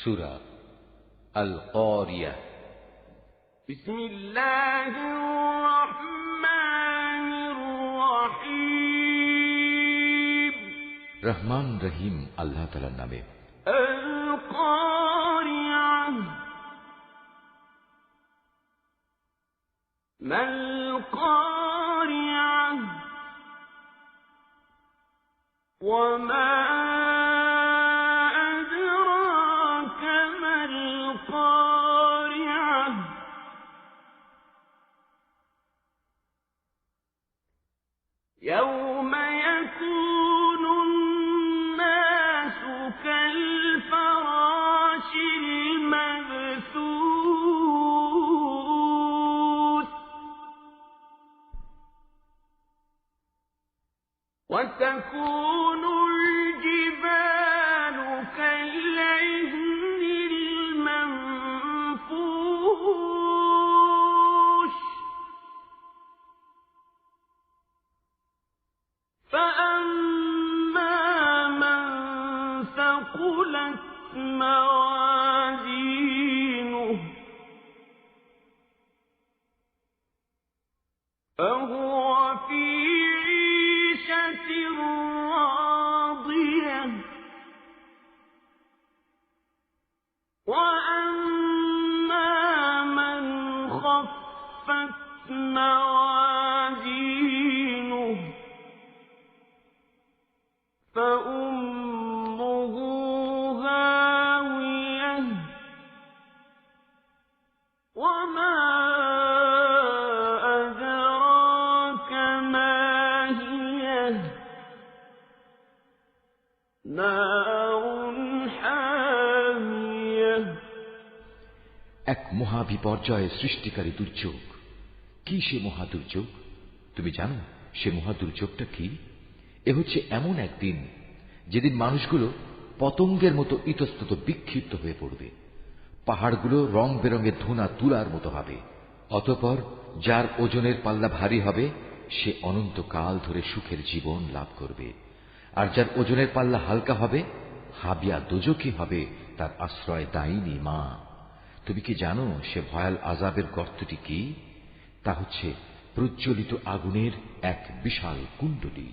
সূরা আল কারিয়াহ। বিসমিল্লাহির রহমানির রহিম। রহমান রহিম আল্লাহ তাআলার নামে। আল কারিয়াহ। মাল কারিয়াহ। ওয়া মা يوم يكون الناس كالفراش المبثوث وتكون الجبال كالعهن المنفوش فأما من ثقلت موازينه فهو في عيشة راضية وأما من خفت موازينه فأمه هاوية وما أدراك ما هي نار حامية। এক মহা বিপর্যয় সৃষ্টিকারী দুর্যোগ। কি সে মহা দুর্যোগ? তুমি জানো সে মহা দুর্যোগটা কি? এ হচ্ছে এমন একদিন যেদিন মানুষগুলো পতঙ্গের মতো ইতস্তত বিক্ষিপ্ত হয়ে পড়বে, পাহাড়গুলো রং বেরঙের ধুনা তুলার মতো হবে। অতঃপর যার ওজনের পাল্লা ভারী হবে সে অনন্তকাল ধরে সুখের জীবন লাভ করবে, আর যার ওজনের পাল্লা হালকা হবে হাবিয়া দোজখী হবে তার আশ্রয় দায়িনী মা। তুমি কি জানো সে ভয়াল আযাবের গর্তটি কি? তা হচ্ছে প্রজ্বলিত আগুনের এক বিশাল কুণ্ডলী।